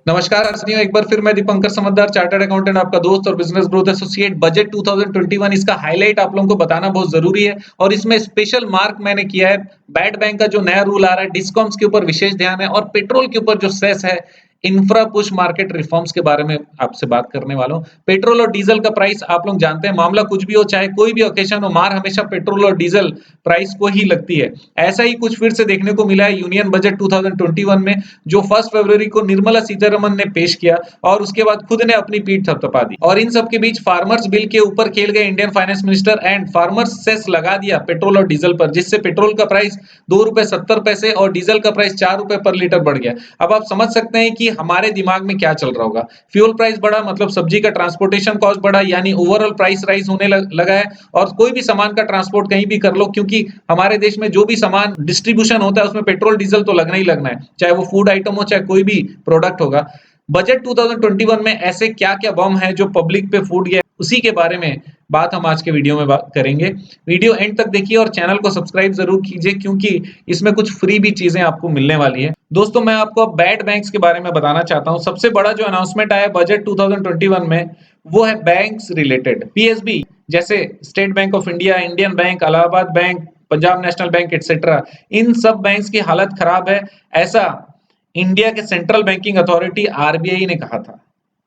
नमस्कार साथियों, एक बार फिर मैं दीपंकर समझदार चार्टर्ड अकाउंटेंट आपका दोस्त और बिजनेस ग्रोथ एसोसिएट बजट 2021 इसका हाईलाइट आप लोगों को बताना बहुत जरूरी है और इसमें स्पेशल मार्क मैंने किया है। बैड बैंक का जो नया रूल आ रहा है, डिस्कॉम्स के ऊपर विशेष ध्यान है और पेट्रोल के ऊपर जो सेस है, इंफ्रा पुश मार्केट रिफॉर्म्स के बारे में आपसे बात करने वाला हूँ। पेट्रोल और डीजल का प्राइस आप लोग जानते हैं, मामला कुछ भी हो, चाहे कोई भी ओकेशन हो, मार हमेशा पेट्रोल और डीजल प्राइस को ही लगती है। ऐसा ही कुछ फिर से देखने को मिला है यूनियन बजट 2021 में, जो 1 फरवरी को निर्मला सीतारमन ने पेश किया और उसके बाद खुद ने अपनी पीठ थपथपा दी। और इन सब के बीच फार्मर्स बिल के ऊपर खेल गए Indian finance minister and farmers cess लगा दिया पेट्रोल और डीजल पर, जिससे पेट्रोल का प्राइस ₹2.70 और डीजल का प्राइस ₹4 पर लीटर बढ़ गया। अब आप समझ सकते हैं कि हमारे दिमाग में क्या चल रहा होगा। फ्यूल प्राइस बढ़ा मतलब सब्जी का ट्रांसपोर्टेशन कॉस्ट बढ़ा, यानी ओवरऑल प्राइस राइज होने लगा है। और कोई भी सामान का ट्रांसपोर्ट कहीं भी कर लो, क्योंकि हमारे देश में जो भी सामान डिस्ट्रीब्यूशन होता है उसमें पेट्रोल डीजल तो लगना ही लगना है, चाहे वो फूड आइटम हो चाहे कोई भी प्रोडक्ट होगा। बजट 2021 में ऐसे क्या-क्या बम है जो पब्लिक पे फूट गया, उसी के बारे में बात हम आज के वीडियो में बात करेंगे। वीडियो एंड तक देखिए और चैनल को सब्सक्राइब जरूर कीजिए, क्योंकि इसमें कुछ फ्री भी चीजें आपको मिलने वाली है। दोस्तों, मैं आपको अब बैड बैंक्स के बारे में बताना चाहता हूँ। सबसे बड़ा जो अनाउंसमेंट आया बजट 2021 में, वो है बैंक्स रिलेटेड। पीएसबी जैसे state bank of India, Indian bank, Allahabad bank, Punjab national bank etcetera, इन सब बैंक्स की हालत खराब है, ऐसा इंडिया के सेंट्रल बैंकिंग अथॉरिटी आरबीआई ने कहा था।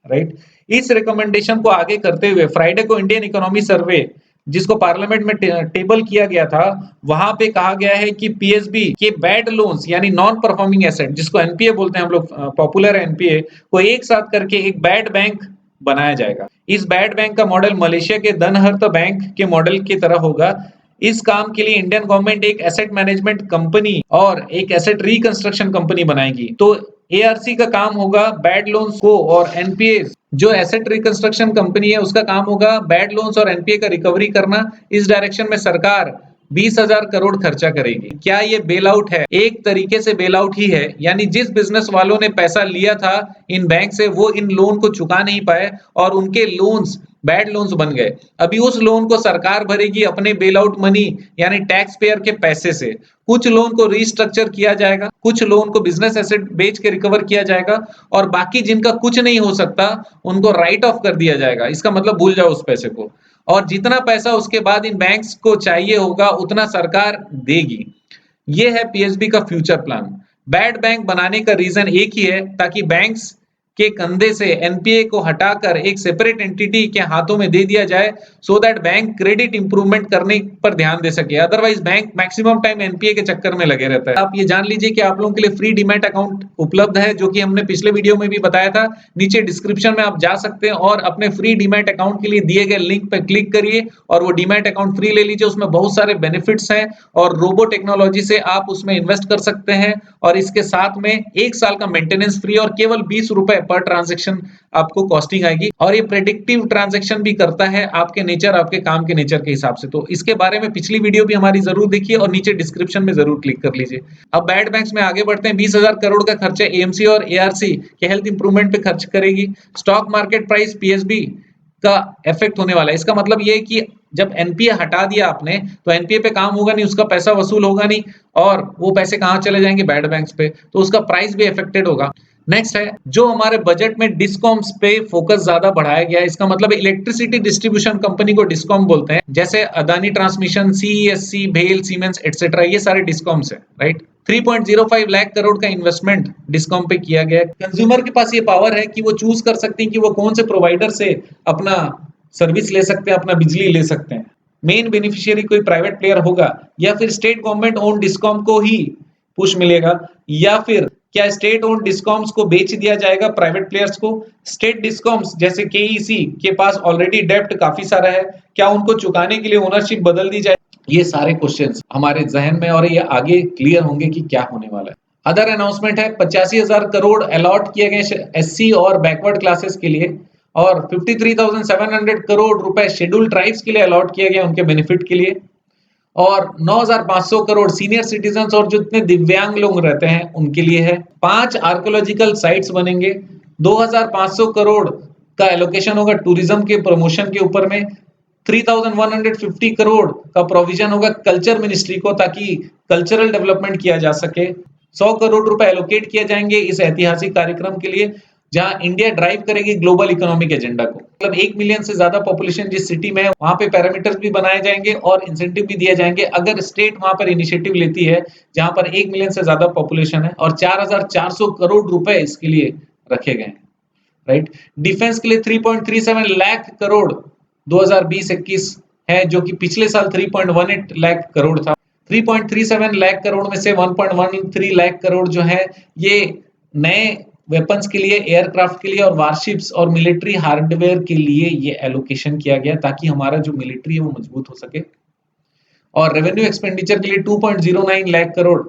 राइट। इस रिकमेंडेशन को आगे करते हुए फ्राइडे को इंडियन इकोनॉमी सर्वे, जिसको पार्लियामेंट में टेबल किया गया था, वहां पे कहा गया है कि पीएसबी के बैड लोन्स यानी नॉन परफॉर्मिंग एसेट, जिसको एनपीए बोलते हैं हम लोग, पॉपुलर है एनपीए, को एक साथ करके एक बैड बैंक बनाया जाएगा। इस बैड बैंक का मॉडल मलेशिया के धनहर्त बैंक के मॉडल की तरह होगा। इस काम के लिए इंडियन गवर्नमेंट एक एसेट मैनेजमेंट कंपनी और एक एसेट रिकंस्ट्रक्शन कंपनी बनाएगी। तो एआरसी का काम होगा बैड लोन्स को, और एनपीए जो एसेट रिकंस्ट्रक्शन कंपनी है उसका काम होगा बैड लोन्स और एनपीए का रिकवरी करना। इस डायरेक्शन में सरकार 20,000 करोड़ खर्चा करेगी। क्या ये बेल आउट है? एक तरीके से बेल आउट ही है, यानी जिस बिजनेस वालों ने पैसा लिया था इन बैंक से, वो इन लोन को चुका नहीं पाए और उनके लोन्स बैड लोन्स बन गए। अभी उस लोन को सरकार भरेगी अपने बेल आउट मनी यानी टैक्स पेयर के पैसे से। कुछ लोन को रिस्ट्रक्चर किया जाएगा, कुछ लोन को बिजनेस एसेट बेच के रिकवर किया जाएगा, और बाकी जिनका कुछ नहीं हो सकता उनको राइट ऑफ कर दिया जाएगा। इसका मतलब भूल जाओ उस पैसे को, और जितना पैसा उसके बाद इन बैंक्स को चाहिए होगा उतना सरकार देगी। ये है पीएसबी का फ्यूचर प्लान। बैड बैंक बनाने का रीजन एक ही है, ताकि बैंक्स के कंधे से एनपीए को हटाकर एक सेपरेट एंटिटी के हाथों में दे दिया जाए, so that bank credit improvement करने पर ध्यान दे सके। Otherwise bank maximum time NPA के चक्कर में लगे रहता है। आप ये जान लीजिए कि आप लोगों के लिए फ्री डीमैट अकाउंट उपलब्ध है, जो कि हमने पिछले वीडियो में भी बताया था। नीचे डिस्क्रिप्शन में आप जा सकते हैं और अपने फ्री डीमैट अकाउंट के लिए दिए गए लिंक पर क्लिक करिए और वो डीमैट अकाउंट फ्री ले लीजिए। उसमें बहुत सारे बेनिफिट्स हैं और रोबो टेक्नोलॉजी से आप उसमें इन्वेस्ट कर सकते हैं, और इसके साथ में 1 साल का मेंटेनेंस फ्री और केवल ₹20 पर ट्रांजैक्शन आपको कॉस्टिंग आएगी। और ये प्रेडिक्टिव ट्रांजैक्शन भी करता है आपके नेचर, आपके काम के नेचर के हिसाब से। तो इसके बारे में पिछली वीडियो भी हमारी जरूर देखिए और नीचे डिस्क्रिप्शन में जरूर क्लिक कर लीजिए। अब बैड बैंक्स में आगे बढ़ते हैं। 20,000 करोड़ का खर्चा एएमसी और एआरसी के हेल्थ इंप्रूवमेंट पे खर्च करेगी। स्टॉक मार्केट प्राइस पीएसबी का इफेक्ट होने वाला है। इसका मतलब ये है कि जब एनपीए हटा दिया आपने, तो एनपीए पे काम होगा नहीं, उसका पैसा वसूल होगा नहीं, और वो पैसे कहाँ चले जाएंगे? बैड बैंक्स पे। तो उसका प्राइस भी अफेक्टेड होगा। नेक्स्ट है, जो हमारे बजट में डिस्कॉम्स पे फोकस ज्यादा बढ़ाया गया है। इसका मतलब इलेक्ट्रिसिटी डिस्ट्रीब्यूशन कंपनी को डिस्कॉम बोलते हैं, जैसे अदानी ट्रांसमिशन, सीईएससी, भेल, सीमेंस एक्सेट्रा, ये सारे डिस्कॉम्स है। राइट। 3.05 लाख करोड़ का इन्वेस्टमेंट डिस्कॉम पे किया गया है। कंज्यूमर के पास ये पावर है कि वो चूज कर सकते हैं कि वो कौन से प्रोवाइडर से अपना सर्विस ले सकते हैं, अपना बिजली ले सकते हैं। मेन बेनिफिशियरी कोई प्राइवेट प्लेयर होगा, या फिर स्टेट गवर्नमेंट ओन डिस्कॉम को ही पुश मिलेगा, या फिर क्या स्टेट ओन डिस्कॉम्स को बेच दिया जाएगा प्राइवेट प्लेयर्स को? स्टेट डिस्कॉम्स जैसे केईसी के पास ऑलरेडी डेब्ट काफी सारा है, क्या उनको चुकाने के लिए ओनरशिप बदल दी जाए? ये सारे क्वेश्चंस हमारे जहन में और ये आगे क्लियर होंगे कि क्या होने वाला है। अदर अनाउंसमेंट है, 85,000 करोड़ अलॉट किए गए एससी और बैकवर्ड क्लासेस के लिए, और 53,700 करोड़ रुपए शेड्यूल ट्राइब्स के लिए अलॉट किया गया उनके बेनिफिट के लिए, और 9,500 करोड़ सीनियर सिटीजन्स और जो इतने दिव्यांग लोग रहते हैं उनके लिए है। 5 आर्कियोलॉजिकल साइट्स बनेंगे। 2,500 करोड़ का एलोकेशन होगा टूरिज्म के प्रमोशन के ऊपर में। 3,150 करोड़ का प्रोविजन होगा कल्चर मिनिस्ट्री को, ताकि कल्चरल डेवलपमेंट किया जा सके। 100 करोड़ रुपए एलोकेट किए जाएंगे इस ऐतिहासिक कार्यक्रम के लिए। जहां इंडिया ड्राइव करेगी ग्लोबल इकोनॉमिक एजेंडा को। मतलब 1 मिलियन से ज्यादा पॉपुलेशन जिस सिटी में है वहां पे पैरामीटर्स भी बनाए जाएंगे और इंसेंटिव भी दिए जाएंगे अगर स्टेट वहां पर इनिशिएटिव लेती है जहां पर 1 मिलियन से ज्यादा पॉपुलेशन है, और 4,400 करोड़ रुपए इसके लिए रखे गए हैं, राइट। डिफेंस के लिए 3.37 लाख करोड़ 2020-21 है, जो कि पिछले साल 3.18 लाख करोड़ था। 3.37 लाख करोड़ में से 1.13 लाख करोड़ जो है ये नए वेपन्स के लिए, एयरक्राफ्ट के लिए और वारशिप्स और मिलिट्री हार्डवेयर के लिए ये एलोकेशन किया गया ताकि हमारा जो मिलिट्री है वो मजबूत हो सके। और रेवेन्यू एक्सपेंडिचर के लिए 2.09 लाख करोड़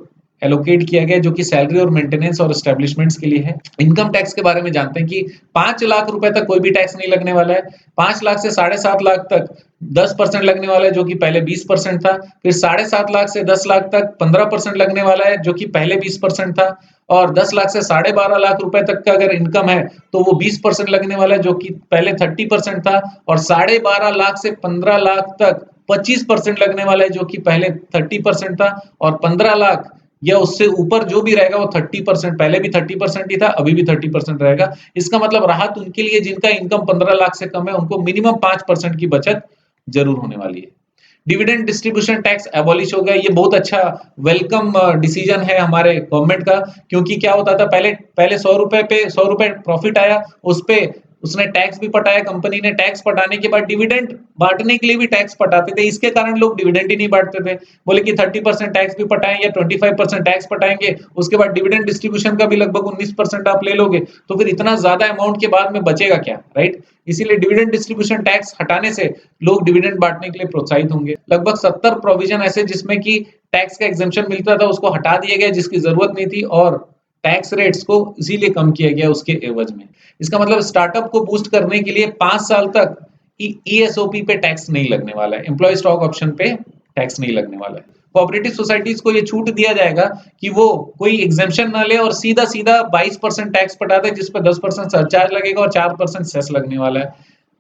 एलोकेट किया गया जो कि सैलरी और मेंटेनेंस और एस्टेब्लिशमेंट्स के लिए है। इनकम टैक्स के बारे में जानते हैं कि 5 लाख रुपए तक कोई भी टैक्स नहीं लगने वाला है। 5 लाख से 7.5 लाख तक 10% लगने वाला है जो कि पहले 20% था। फिर 7.5 लाख से 10 लाख तक 15% लगने वाला है जो कि पहले 20% था। और 10 लाख से 12.5 लाख रुपए तक का अगर इनकम है तो वो 20% लगने वाला है जो कि पहले 30% था। और 12.5 लाख से 15 लाख तक 25% लगने वाला है जो कि पहले 30% था। और 15 लाख या उससे ऊपर जो भी रहेगा वो 30%, पहले भी 30% ही था, अभी भी 30% रहेगा। इसका मतलब राहत उनके लिए जिनका इनकम 15 लाख से कम है, उनको मिनिमम 5% की बचत जरूर होने वाली है। डिविडेंड डिस्ट्रीब्यूशन टैक्स एबॉलिश हो गया, ये बहुत अच्छा वेलकम डिसीजन है हमारे गवर्नमेंट का, क्योंकि क्या होता था पहले पहले 100 रुपए पे 100 रुपए प्रॉफिट आया, उस पे उसने टैक्स भी पटाया, कंपनी ने टैक्स पटाने के बाद डिविडेंड बांटने के लिए भी टैक्स पटाते थे, इसके कारण लोग डिविडेंड ही नहीं बांटते थे। बोले कि 30% टैक्स भी पटाएं या 25% टैक्स पटाएंगे, उसके बाद डिविडेंड डिस्ट्रीब्यूशन का भी लगभग 19% आप ले लोगे, तो फिर इतना ज्यादा अमाउंट के बाद में बचेगा क्या, राइट। इसीलिए डिविडेंड डिस्ट्रीब्यूशन टैक्स हटाने से लोग डिविडेंड बांटने के लिए प्रोत्साहित होंगे। लगभग 70 प्रोविजन ऐसे जिसमें कि टैक्स का एग्जेम्पशन मिलता था उसको हटा दिया गया जिसकी जरूरत नहीं थी, और टैक्स रेट्स को इसीलिए कम किया गया उसके एवज में। इसका मतलब स्टार्टअप को बूस्ट करने के लिए 5 साल तक ईएसओपी पे टैक्स नहीं लगने वाला है, एम्प्लॉय स्टॉक ऑप्शन पे टैक्स नहीं लगने वाला है। कोऑपरेटिव सोसाइटीज को ये छूट दिया जाएगा कि वो कोई एग्जेम्पशन ना ले और सीधा सीधा 22% टैक्स पटा दे, जिस पर 10% सरचार्ज लगेगा और 4% सेस लगने वाला है,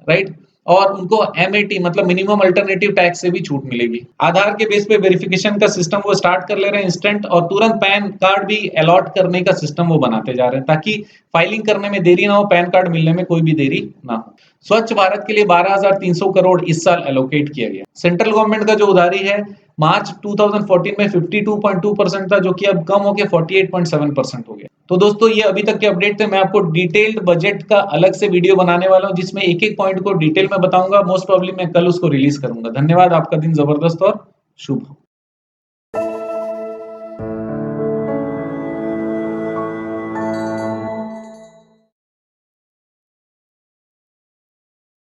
राइट। और उनको एमएटी मतलब मिनिमम अल्टरनेटिव टैक्स से भी छूट मिलेगी। आधार के बेस पे वेरिफिकेशन का सिस्टम वो स्टार्ट कर ले रहे हैं इंस्टेंट, और तुरंत पैन कार्ड भी अलॉट करने का सिस्टम वो बनाते जा रहे हैं ताकि फाइलिंग करने में देरी ना हो, पैन कार्ड मिलने में कोई भी देरी ना हो। स्वच्छ भारत के लिए 12,300 करोड़ इस साल एलोकेट किया गया। सेंट्रल गवर्नमेंट का जो उधारी है मार्च 2014 में 52.2% था, जो कि अब कम होकर 48.7% हो गया। तो दोस्तों ये अभी तक के अपडेट थे। मैं आपको डिटेल्ड बजट का अलग से वीडियो बनाने वाला हूं जिसमें एक एक पॉइंट को डिटेल में बताऊंगा। मोस्ट प्रॉब्ली मैं कल उसको रिलीज करूंगा। धन्यवाद, आपका दिन जबरदस्त और शुभ हो।